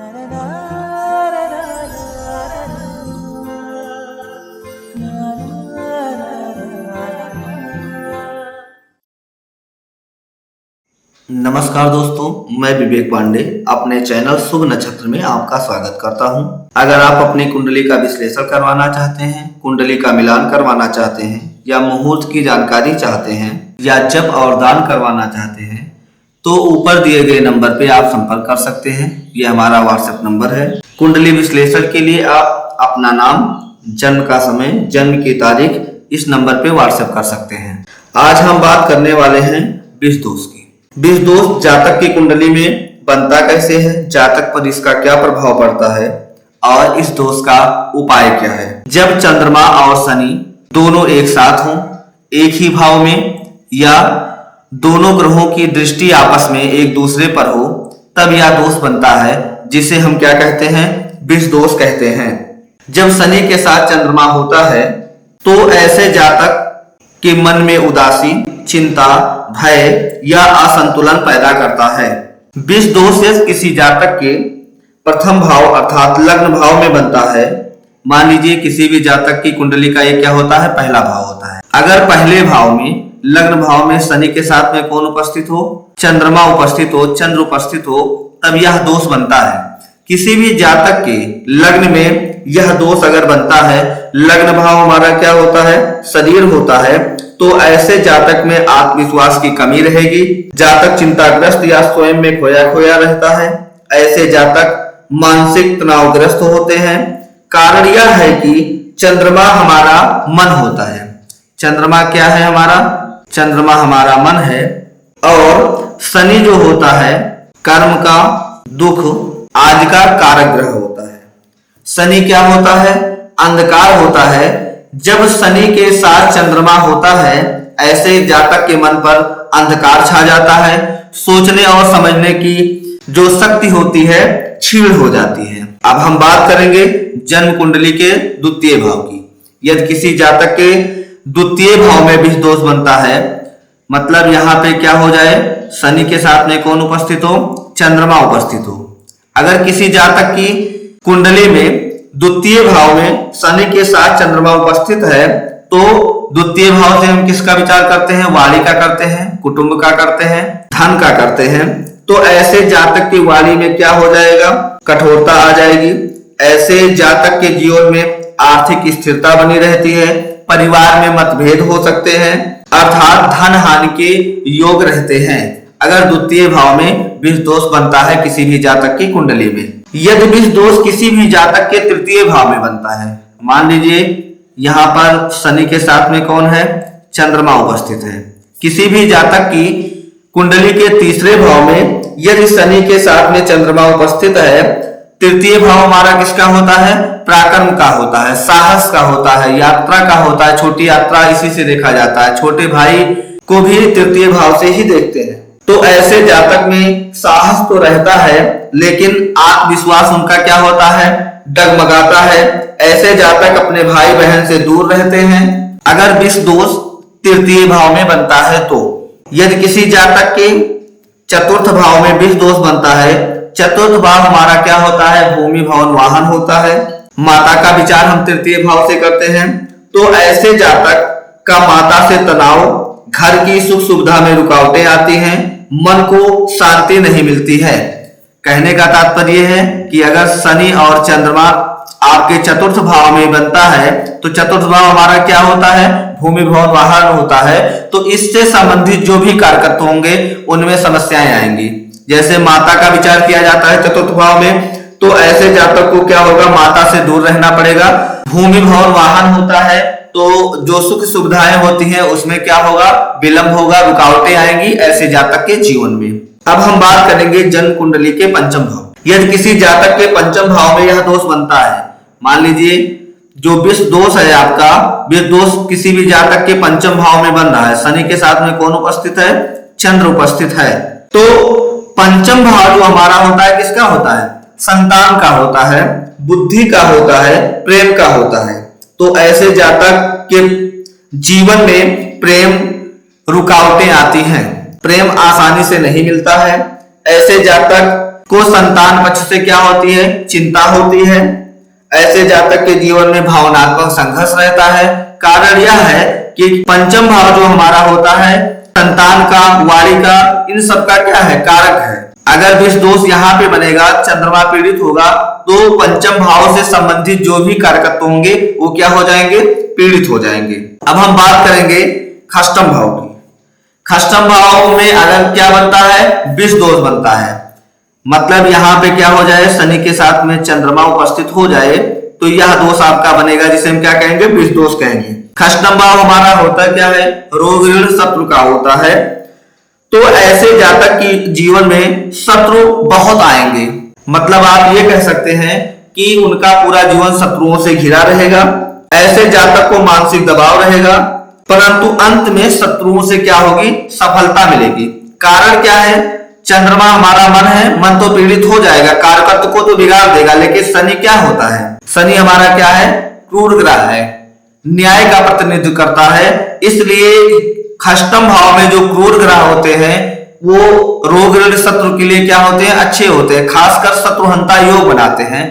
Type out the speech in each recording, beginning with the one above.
नमस्कार दोस्तों, मैं विवेक पांडे अपने चैनल शुभ नक्षत्र में आपका स्वागत करता हूं। अगर आप अपनी कुंडली का विश्लेषण करवाना चाहते हैं, कुंडली का मिलान करवाना चाहते हैं या मुहूर्त की जानकारी चाहते हैं या जप और दान करवाना चाहते हैं तो ऊपर दिए गए नंबर पे आप संपर्क कर सकते हैं। ये हमारा व्हाट्सएप नंबर है। कुंडली विश्लेषण के लिए आप अपना नाम, जन्म का समय, जन्म की तारीख इस नंबर पे व्हाट्सएप कर सकते हैं। आज हम बात करने वाले हैं विष दोष की। विष दोष जातक की कुंडली में बनता कैसे है, जातक पर इसका क्या प्रभाव पड़ता है और इस दोष का उपाय क्या है। जब चंद्रमा और शनि दोनों एक साथ हों, एक ही भाव में या दोनों ग्रहों की दृष्टि आपस में एक दूसरे पर हो, तब यह दोष बनता है, जिसे हम क्या कहते हैं, विष दोष कहते हैं। जब शनि के साथ चंद्रमा होता है तो ऐसे जातक के मन में उदासी, चिंता, भय या असंतुलन पैदा करता है। विष दोष किसी जातक के प्रथम भाव अर्थात लग्न भाव में बनता है। मान लीजिए किसी भी जातक की कुंडली का एक क्या होता है, पहला भाव होता है। अगर पहले भाव में, लग्न भाव में शनि के साथ में कौन उपस्थित हो, चंद्रमा उपस्थित हो, चंद्र उपस्थित हो, तब यह दोष बनता है। किसी भी जातक के लग्न में यह दोष अगर बनता है, लग्न भाव हमारा क्या होता है, शरीर होता है, तो ऐसे जातक में आत्मविश्वास की कमी रहेगी। जातक चिंताग्रस्त या स्वयं में खोया खोया रहता है। ऐसे जातक मानसिक तनावग्रस्त होते हैं। कारण यह है कि चंद्रमा हमारा मन होता है। चंद्रमा क्या है हमारा, चंद्रमा हमारा मन है। और शनि जो होता है कर्म का, दुख आदि का कारक ग्रह होता है। शनि क्या होता है, अंधकार होता है। जब शनि के साथ चंद्रमा होता है, ऐसे जातक के मन पर अंधकार छा जाता है। सोचने और समझने की जो शक्ति होती है क्षीण हो जाती है। अब हम बात करेंगे जन्म कुंडली के द्वितीय भाव की। यदि किसी जातक के द्वितीय भाव में विष दोष बनता है, मतलब यहाँ पे क्या हो जाए, शनि के साथ में कौन उपस्थित हो, चंद्रमा उपस्थित हो। अगर किसी जातक की कुंडली में द्वितीय भाव में शनि के साथ चंद्रमा उपस्थित है, तो द्वितीय भाव से हम किसका विचार करते हैं, वाणी का करते हैं, कुटुंब का करते हैं, धन का करते हैं। तो ऐसे जातक की वाणी में क्या हो जाएगा, कठोरता आ जाएगी। ऐसे जातक के जीवन में आर्थिक स्थिरता बनी रहती है। परिवार में मतभेद हो सकते हैं, अर्थात धन हानि के योग रहते हैं अगर द्वितीय भाव में विष दोष बनता है किसी भी जातक की कुंडली में। यदि विष दोष किसी भी जातक के तृतीय भाव में बनता है, मान लीजिए यहाँ पर शनि के साथ में कौन है, चंद्रमा उपस्थित है। किसी भी जातक की कुंडली के तीसरे भाव में यदि शनि के साथ में चंद्रमा उपस्थित है, तृतीय भाव हमारा किसका होता है, पराक्रम का होता है, साहस का होता है, यात्रा का होता है। छोटी यात्रा इसी से देखा जाता है। छोटे भाई को भी तृतीय भाव से ही देखते हैं। तो ऐसे जातक में साहस तो रहता है, लेकिन आत्मविश्वास उनका क्या होता है, डगमगाता है। ऐसे जातक अपने भाई बहन से दूर रहते हैं अगर विष दोष तृतीय भाव में बनता है तो। यदि किसी जातक के चतुर्थ भाव में विष दोष बनता है, चतुर्थ भाव हमारा क्या होता है, भूमि भवन वाहन होता है। माता का विचार हम तृतीय भाव से करते हैं, तो ऐसे जातक का माता से तनाव, घर की सुख सुविधा में रुकावटें आती हैं, मन को शांति नहीं मिलती है। कहने का तात्पर्य है कि अगर शनि और चंद्रमा आपके चतुर्थ भाव में बनता है, तो चतुर्थ भाव हमारा क्या होता है, भूमि भवन वाहन होता है। तो इससे संबंधित जो भी कारक होंगे उनमें समस्याएं आएंगी। जैसे माता का विचार किया जाता है चतुर्थ भाव में, तो ऐसे जातक को क्या होगा, माता से दूर रहना पड़ेगा। भूमि भवन वाहन होता है, तो जो सुख सुविधाएं होती हैं उसमें क्या होगा, विलंब होगा, रुकावटें आएंगी ऐसे जातक के जीवन में। अब हम बात करेंगे जन्म कुंडली के पंचम भाव। यदि किसी जातक के पंचम भाव में यह दोष बनता है, मान लीजिए जो विष दोष है आपका, विष दोष किसी भी जातक के पंचम भाव में बन रहा है, शनि के साथ में कौन उपस्थित है, चंद्र उपस्थित है। तो पंचम भाव जो हमारा होता है किसका होता है, संतान का होता है, बुद्धि का होता है, प्रेम का होता है। तो ऐसे जातक के जीवन में प्रेम रुकावटें आती हैं, प्रेम आसानी से नहीं मिलता है। ऐसे जातक को संतान पक्ष से क्या होती है, चिंता होती है। ऐसे जातक के जीवन में भावनात्मक संघर्ष रहता है। कारण यह है कि पंचम भाव जो हमारा होता है संतान का, वाणी का, इन सब का क्या है, कारक है। अगर विष दोष यहाँ पे बनेगा, चंद्रमा पीड़ित होगा, तो पंचम भाव से संबंधित जो भी कारकत्व होंगे वो क्या हो जाएंगे, पीड़ित हो जाएंगे। अब हम बात करेंगे खष्टम भाव की। खष्टम भाव में अगर क्या बनता है, विष दोष बनता है। मतलब यहाँ पे क्या हो जाए, शनि के साथ में चंद्रमा उपस्थित हो जाए तो यह दोष आपका बनेगा, जिसे हम क्या कहेंगे, विष दोष कहेंगे। खष्टम भाव हमारा होता क्या है, रोग ऋण शत्रु का होता है। तो ऐसे जातक की जीवन में शत्रु बहुत आएंगे। मतलब आप ये कह सकते हैं कि उनका पूरा जीवन शत्रुओं से घिरा रहेगा। ऐसे जातक को मानसिक दबाव रहेगा, परंतु अंत में शत्रुओं से क्या होगी, सफलता मिलेगी। कारण क्या है, चंद्रमा हमारा मन है, मन तो पीड़ित हो जाएगा, कारकत्व को तो बिगाड़ देगा। लेकिन शनि क्या होता है, शनि हमारा क्या है, क्रूर ग्रह है, न्याय का प्रतिनिधित्व करता है। इसलिए खष्टम भाव में जो क्रूर ग्रह होते हैं वो रोग ऋण शत्रु के लिए क्या होते हैं, अच्छे होते हैं। खासकर शत्रुहंता योग बनाते हैं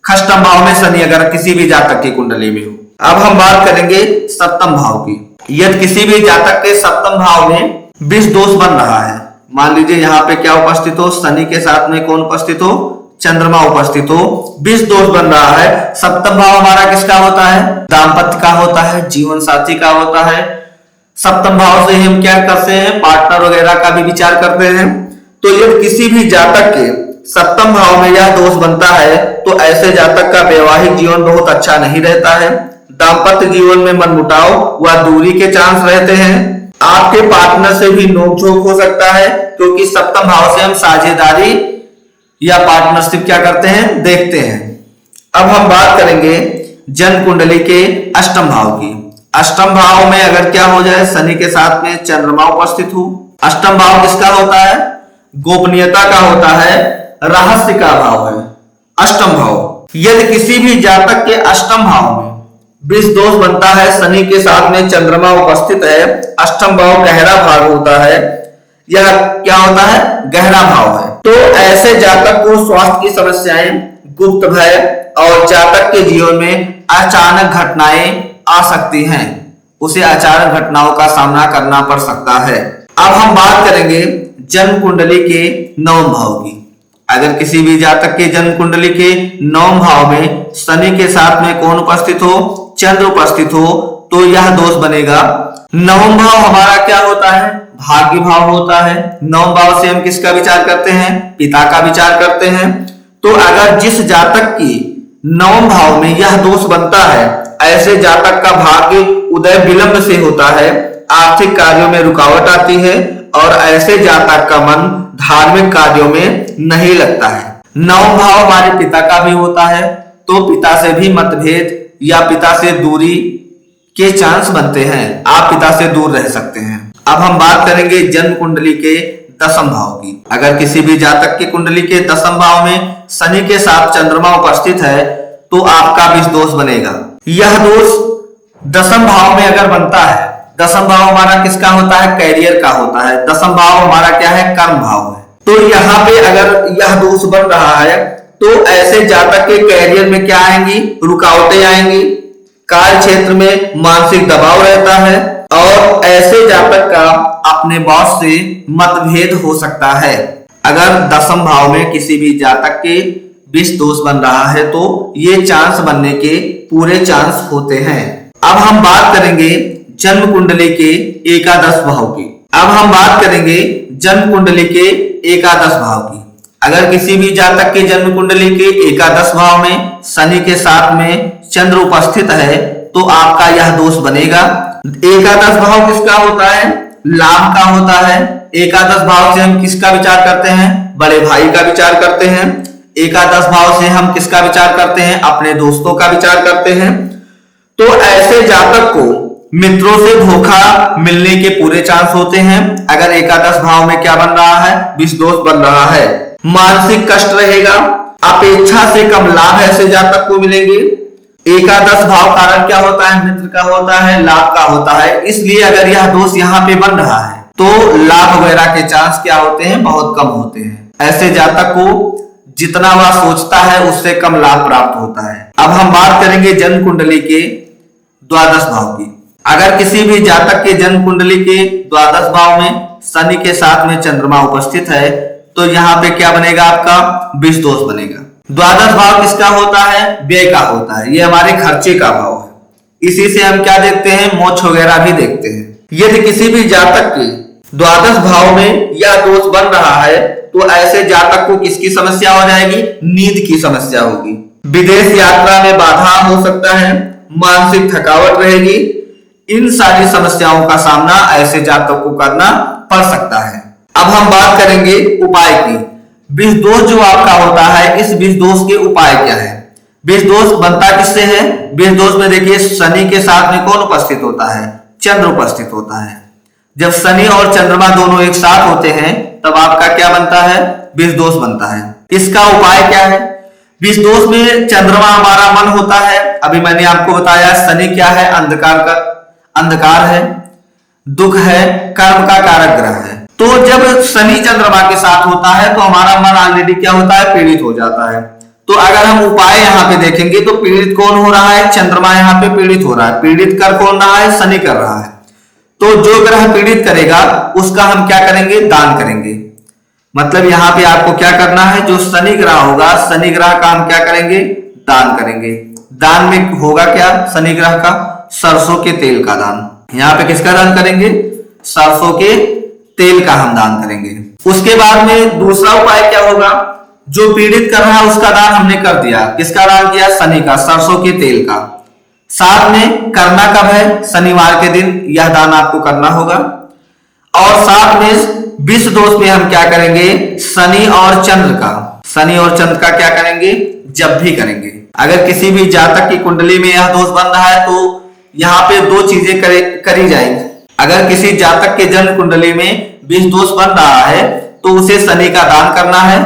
खष्टम भाव में शनि अगर किसी भी जातक की कुंडली में हो। अब हम बात करेंगे सप्तम भाव की। यदि किसी भी जातक के सप्तम भाव में विष दोष बन रहा है, मान लीजिए यहाँ पे क्या उपस्थित हो, शनि के साथ में कौन उपस्थित हो, चंद्रमा उपस्थित हो, विष दोष बन रहा है। सप्तम भाव हमारा किसका होता है, दाम्पत्य का होता है, जीवन साथी का होता है। सप्तम भाव से हम क्या करते हैं, पार्टनर वगैरह का भी विचार करते हैं। तो यदि किसी भी जातक के सप्तम भाव में यह दोष बनता है तो ऐसे जातक का वैवाहिक जीवन बहुत अच्छा नहीं रहता है। दाम्पत्य जीवन में मनमुटाव व दूरी के चांस रहते हैं। आपके पार्टनर से भी नोकझोंक हो सकता है, क्योंकि सप्तम भाव से हम साझेदारी या पार्टनरशिप क्या करते हैं, देखते हैं। अब हम बात करेंगे जन्म कुंडली के अष्टम भाव की। अष्टम भाव में अगर क्या हो जाए, शनि के साथ में चंद्रमा उपस्थित हो। अष्टम भाव किसका होता है, गोपनीयता का होता है, रहस्य का भाव है अष्टम भाव। यदि किसी भी जातक के अष्टम भाव में विष दोष बनता है, शनि के साथ में चंद्रमा उपस्थित है, अष्टम भाव गहरा भाव होता है, यह क्या होता है, गहरा भाव है। तो ऐसे जातक को स्वास्थ्य की समस्याएं, गुप्त भय और जातक के जीवन में अचानक घटनाएं आ सकती हैं, उसे अचानक घटनाओं का सामना करना पड़ सकता है। अब हम बात करेंगे जन्म कुंडली के नवम भाव की। अगर किसी भी जातक के जन्म कुंडली के नवम भाव में शनि के साथ में कौन उपस्थित हो, चंद्र उपस्थित हो, तो यह दोष बनेगा। नवम भाव हमारा क्या होता है, भाग्य भाव होता है। नवम भाव से हम किसका विचार करते हैं, पिता का विचार करते हैं। तो अगर जिस जातक की नवम भाव में यह दोष बनता है, ऐसे जातक का भाग्य उदय विलंब से होता है, आर्थिक कार्यों में रुकावट आती है और ऐसे जातक का मन धार्मिक कार्यों में नहीं लगता है। नवम भाव हमारे पिता का भी होता है, तो पिता से भी मतभेद या पिता से दूरी के चांस बनते हैं, आप पिता से दूर रह सकते हैं। अब हम बात करेंगे जन्म कुंडली के दसम भाव की। अगर किसी भी जातक की कुंडली के दसम भाव में शनि के साथ चंद्रमा उपस्थित है तो आपका विष दोष बनेगा। यह दोष दसम भाव में अगर बनता है, दसम भाव हमारा किसका होता है, कैरियर का होता है। दसम भाव हमारा क्या है, कर्म भाव है। तो यहाँ पे अगर यह दोष बन रहा है तो ऐसे जातक के कैरियर में क्या आएंगी, रुकावटें आएंगी, कार्य क्षेत्र में मानसिक दबाव रहता है और ऐसे जातक का अपने बॉस से मतभेद हो सकता है। अगर दसम भाव में किसी भी जातक के विष दोष बन रहा है तो ये चांस बनने के पूरे चांस होते हैं। अब हम बात करेंगे जन्म कुंडली के एकादश भाव की। अब हम बात करेंगे जन्म कुंडली के एकादश भाव की। अगर किसी भी जातक के जन्म कुंडली के एकादश भाव में शनि के साथ में चंद्र उपस्थित है तो आपका यह दोष बनेगा। एकादश भाव किसका होता है, लाभ का होता है। एकादश भाव से हम किसका विचार करते हैं, बड़े भाई का विचार करते हैं। एकादश भाव से हम किसका विचार करते हैं, अपने दोस्तों का विचार करते हैं। तो ऐसे जातक को मित्रों से धोखा मिलने के पूरे चांस होते हैं। अगर एकादश भाव में क्या बन रहा है, विष दोष बन रहा है। मानसिक कष्ट रहेगा, अपेक्षा से कम लाभ ऐसे जातक को मिलेंगे। एकादश भाव कारण क्या होता है, मित्र का होता है, लाभ का होता है। इसलिए अगर यह दोष यहाँ पे बन रहा है तो लाभ वगैरह के चांस क्या होते हैं, बहुत कम होते हैं। ऐसे जातक को जितना वह सोचता है उससे कम लाभ प्राप्त होता है। अब हम बात करेंगे जन्म कुंडली के द्वादश भाव की। अगर किसी भी जातक के जन्म कुंडली के द्वादश भाव में शनि के साथ में चंद्रमा उपस्थित है तो यहाँ पे क्या बनेगा, आपका विष दोष बनेगा। द्वादश भाव किसका होता है, व्यय का होता है, ये हमारे खर्चे का भाव है। इसी से हम क्या देखते हैं, मोक्ष वगैरह भी देखते हैं। यदि किसी भी जातक के द्वादश भाव में यह दोष बन रहा है तो ऐसे जातक को किसकी समस्या हो जाएगी, नींद की समस्या होगी। विदेश यात्रा में बाधा हो सकता है, मानसिक थकावट रहेगी। इन सारी समस्याओं का सामना ऐसे जातक को करना पड़ सकता है। अब हम बात करेंगे उपाय की। विष दोष जो आपका होता है, इस विष दोष के उपाय क्या है। विष दोष बनता किससे है, विष दोष में देखिए शनि के साथ में कौन उपस्थित होता है, चंद्र उपस्थित होता है। जब शनि और चंद्रमा दोनों एक साथ होते हैं तब आपका क्या बनता है, विष दोष बनता है। इसका उपाय क्या है, विष दोष में चंद्रमा हमारा मन होता है। अभी मैंने आपको बताया शनि क्या है, अंधकार है, दुख है, कर्म का कारक ग्रह है। तो जब शनि चंद्रमा के साथ होता है तो हमारा मन ऑलरेडी क्या होता है, पीड़ित हो जाता है। तो अगर हम उपाय यहाँ पे देखेंगे तो पीड़ित कौन हो रहा है, चंद्रमा यहाँ पे पीड़ित हो रहा है। पीड़ित कर कौन रहा है, शनि कर रहा है। तो जो ग्रह पीड़ित करेगा उसका हम क्या करेंगे, दान करेंगे। मतलब यहाँ पे आपको क्या करना है, जो शनि ग्रह होगा, शनि ग्रह का हम क्या करेंगे, दान करेंगे। दान में होगा क्या, शनि ग्रह का सरसों के तेल का दान। यहाँ पे किसका दान करेंगे, सरसों के तेल का हम दान करेंगे। उसके बाद में दूसरा उपाय क्या होगा, जो पीड़ित कर रहा है उसका दान हमने कर दिया। किसका दान किया, शनि का, सरसों के तेल का। साथ में करना कब है, शनिवार के दिन यह दान आपको करना होगा। और साथ में विष दोष में हम क्या करेंगे, शनि और चंद्र का क्या करेंगे, जप भी करेंगे। अगर किसी भी जातक की कुंडली में यह दोष बन रहा है तो यहाँ पे दो चीजें करी जाएंगी। अगर किसी जातक के जन्म कुंडली में विष दोष बन रहा है तो उसे शनि का दान करना है,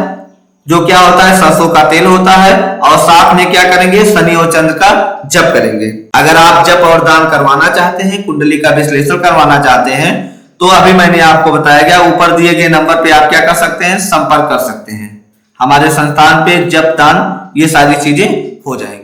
जो क्या होता है, सरसों का तेल होता है। और साथ में क्या करेंगे, शनि और चंद्र का जप करेंगे। अगर आप जप और दान करवाना चाहते हैं, कुंडली का विश्लेषण करवाना चाहते हैं तो अभी मैंने आपको बताया गया ऊपर दिए गए नंबर पे आप क्या कर सकते हैं, संपर्क कर सकते हैं। हमारे संस्थान पे जप दान ये सारी चीजें हो जाएंगी।